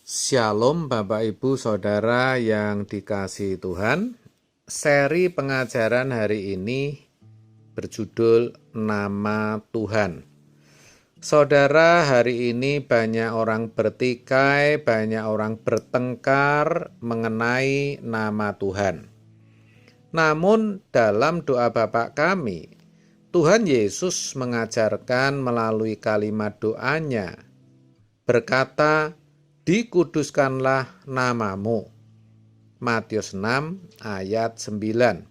Shalom Bapak Ibu Saudara yang dikasihi Tuhan. Seri pengajaran hari ini berjudul Nama Tuhan. Saudara, hari ini banyak orang bertikai, banyak orang bertengkar mengenai nama Tuhan. Namun dalam doa Bapa kami, Tuhan Yesus mengajarkan melalui kalimat doanya, berkata, "Dikuduskanlah namamu." Matius 6 ayat 9.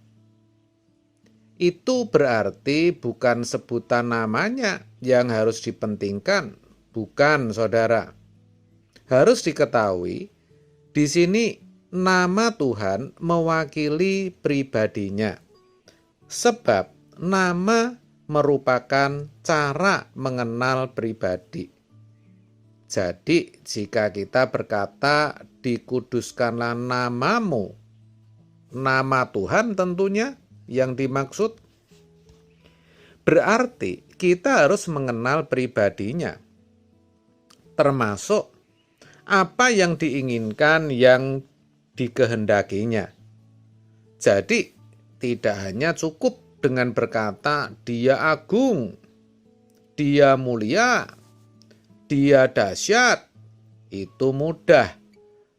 Itu berarti bukan sebutan namanya yang harus dipentingkan, bukan saudara. Harus diketahui, di sini nama Tuhan mewakili pribadinya. Sebab nama merupakan cara mengenal pribadi. Jadi jika kita berkata dikuduskanlah namamu, nama Tuhan tentunya yang dimaksud, berarti kita harus mengenal pribadinya, termasuk apa yang diinginkan, yang dikehendakinya. Jadi tidak hanya cukup dengan berkata dia agung, dia mulia, dia dahsyat, itu mudah.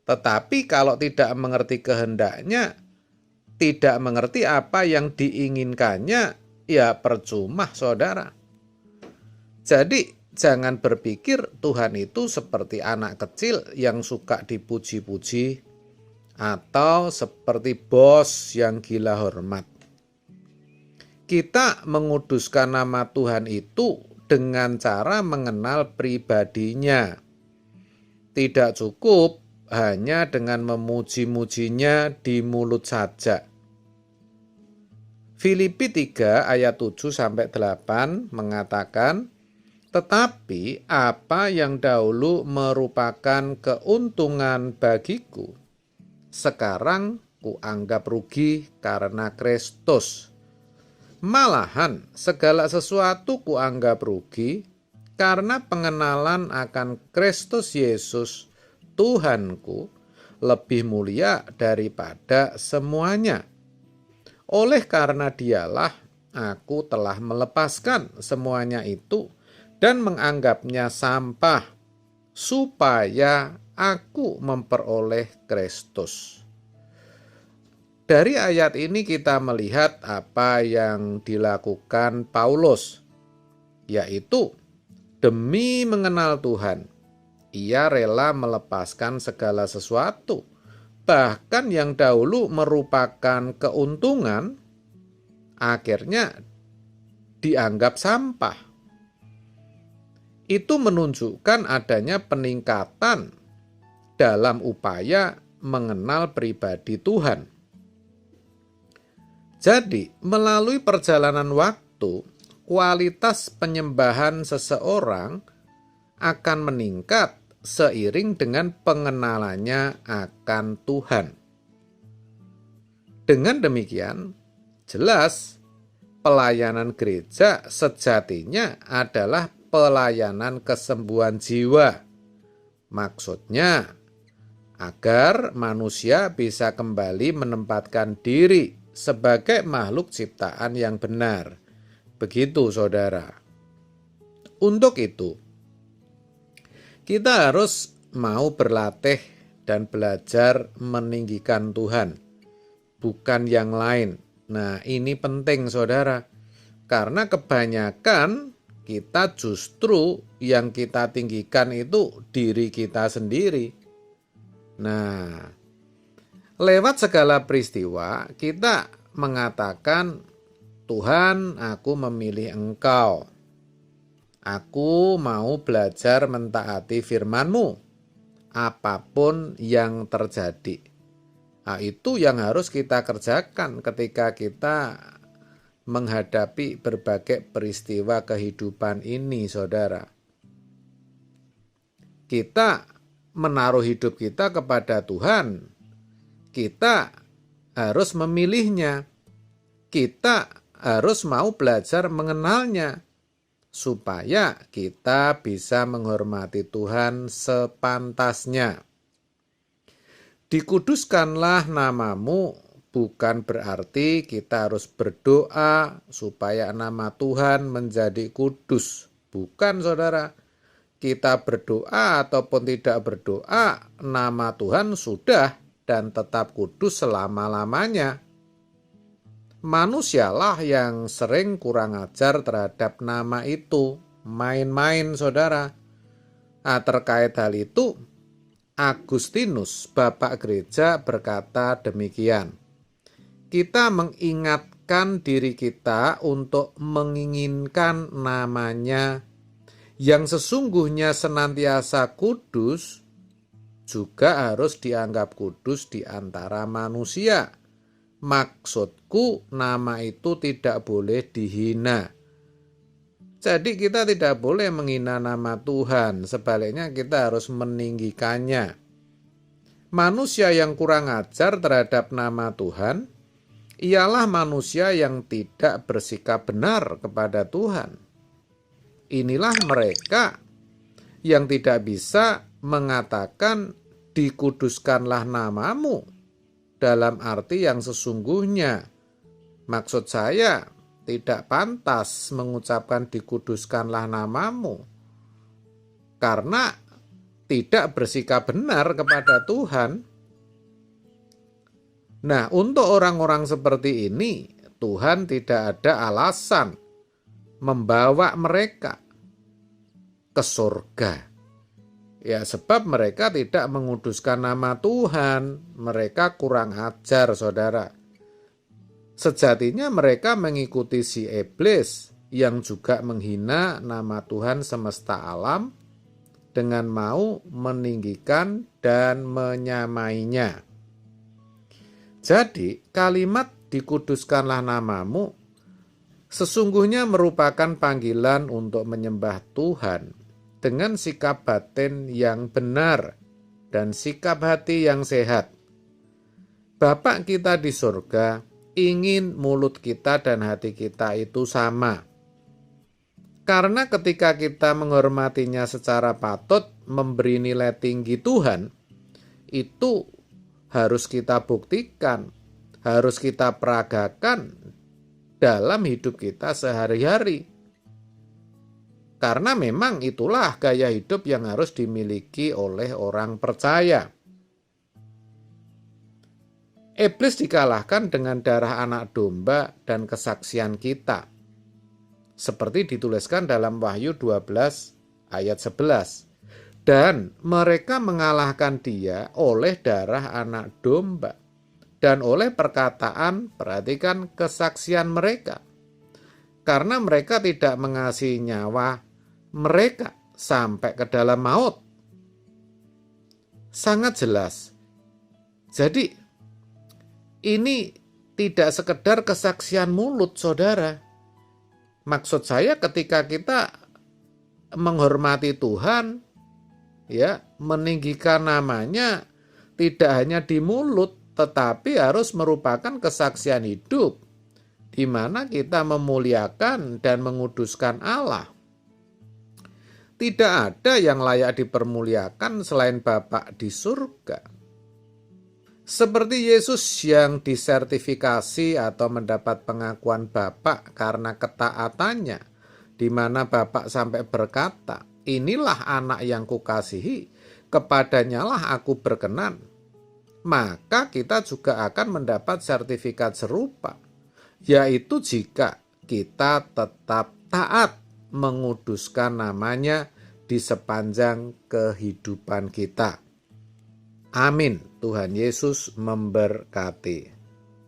Tetapi kalau tidak mengerti kehendaknya, tidak mengerti apa yang diinginkannya, ya percuma saudara. Jadi jangan berpikir Tuhan itu seperti anak kecil yang suka dipuji-puji, atau seperti bos yang gila hormat. Kita menguduskan nama Tuhan itu dengan cara mengenal pribadinya. Tidak cukup hanya dengan memuji-mujinya di mulut saja. Filipi 3 ayat 7-8 mengatakan, "Tetapi apa yang dahulu merupakan keuntungan bagiku, sekarang kuanggap rugi karena Kristus. Malahan segala sesuatu kuanggap rugi karena pengenalan akan Kristus Yesus Tuhanku lebih mulia daripada semuanya. Oleh karena dialah aku telah melepaskan semuanya itu dan menganggapnya sampah supaya aku memperoleh Kristus." Dari ayat ini kita melihat apa yang dilakukan Paulus, yaitu demi mengenal Tuhan, ia rela melepaskan segala sesuatu, bahkan yang dahulu merupakan keuntungan, akhirnya dianggap sampah. Itu menunjukkan adanya peningkatan dalam upaya mengenal pribadi Tuhan. Jadi, melalui perjalanan waktu, kualitas penyembahan seseorang akan meningkat seiring dengan pengenalannya akan Tuhan. Dengan demikian, jelas pelayanan gereja sejatinya adalah pelayanan kesembuhan jiwa. Maksudnya, agar manusia bisa kembali menempatkan diri sebagai makhluk ciptaan yang benar. Begitu saudara. Untuk itu, kita harus mau berlatih dan belajar meninggikan Tuhan, bukan yang lain. Nah, ini penting saudara, karena kebanyakan kita justru yang kita tinggikan itu diri kita sendiri. Nah, lewat segala peristiwa, kita mengatakan, "Tuhan, aku memilih Engkau. Aku mau belajar mentaati firman-Mu, apapun yang terjadi." Nah, itu yang harus kita kerjakan ketika kita menghadapi berbagai peristiwa kehidupan ini, saudara. Kita menaruh hidup kita kepada Tuhan. Kita harus memilihnya. Kita harus mau belajar mengenalnya, supaya kita bisa menghormati Tuhan sepantasnya. Dikuduskanlah namamu bukan berarti kita harus berdoa supaya nama Tuhan menjadi kudus. Bukan, saudara. Kita berdoa ataupun tidak berdoa, nama Tuhan sudah dan tetap kudus selama-lamanya. Manusialah yang sering kurang ajar terhadap nama itu, main-main, saudara. Terkait hal itu, Agustinus, Bapak Gereja, berkata demikian. Kita mengingatkan diri kita untuk menginginkan namanya yang sesungguhnya senantiasa kudus, juga harus dianggap kudus di antara manusia. Maksudku, nama itu tidak boleh dihina. Jadi kita tidak boleh menghina nama Tuhan, sebaliknya kita harus meninggikannya. Manusia yang kurang ajar terhadap nama Tuhan ialah manusia yang tidak bersikap benar kepada Tuhan. Inilah mereka yang tidak bisa mengatakan dikuduskanlah namamu dalam arti yang sesungguhnya. Maksud saya, tidak pantas mengucapkan dikuduskanlah namamu karena tidak bersikap benar kepada Tuhan. Nah, untuk orang-orang seperti ini, Tuhan tidak ada alasan membawa mereka ke surga. Ya, sebab mereka tidak menguduskan nama Tuhan. Mereka kurang ajar, saudara. Sejatinya mereka mengikuti si iblis yang juga menghina nama Tuhan semesta alam dengan mau meninggikan dan menyamainya. Jadi, kalimat dikuduskanlah namamu sesungguhnya merupakan panggilan untuk menyembah Tuhan dengan sikap batin yang benar dan sikap hati yang sehat. Bapa kita di surga ingin mulut kita dan hati kita itu sama. Karena ketika kita menghormatinya secara patut, memberi nilai tinggi Tuhan, itu harus kita buktikan, harus kita peragakan dalam hidup kita sehari-hari. Karena memang itulah gaya hidup yang harus dimiliki oleh orang percaya. Iblis dikalahkan dengan darah anak domba dan kesaksian kita. Seperti dituliskan dalam Wahyu 12 ayat 11. Dan mereka mengalahkan dia oleh darah anak domba dan oleh perkataan, perhatikan, kesaksian mereka. Karena mereka tidak mengasihi nyawa mereka sampai ke dalam maut. Sangat jelas. Jadi ini tidak sekedar kesaksian mulut, saudara. Maksud saya ketika kita menghormati Tuhan, ya, meninggikan namanya tidak hanya di mulut, tetapi harus merupakan kesaksian hidup di mana kita memuliakan dan menguduskan Allah. Tidak ada yang layak dipermuliakan selain Bapa di surga. Seperti Yesus yang disertifikasi atau mendapat pengakuan Bapa karena ketaatannya, di mana Bapa sampai berkata, "Inilah anak yang kukasihi, kepadanyalah aku berkenan." Maka kita juga akan mendapat sertifikat serupa, yaitu jika kita tetap taat menguduskan namanya di sepanjang kehidupan kita. Amin. Tuhan Yesus memberkati.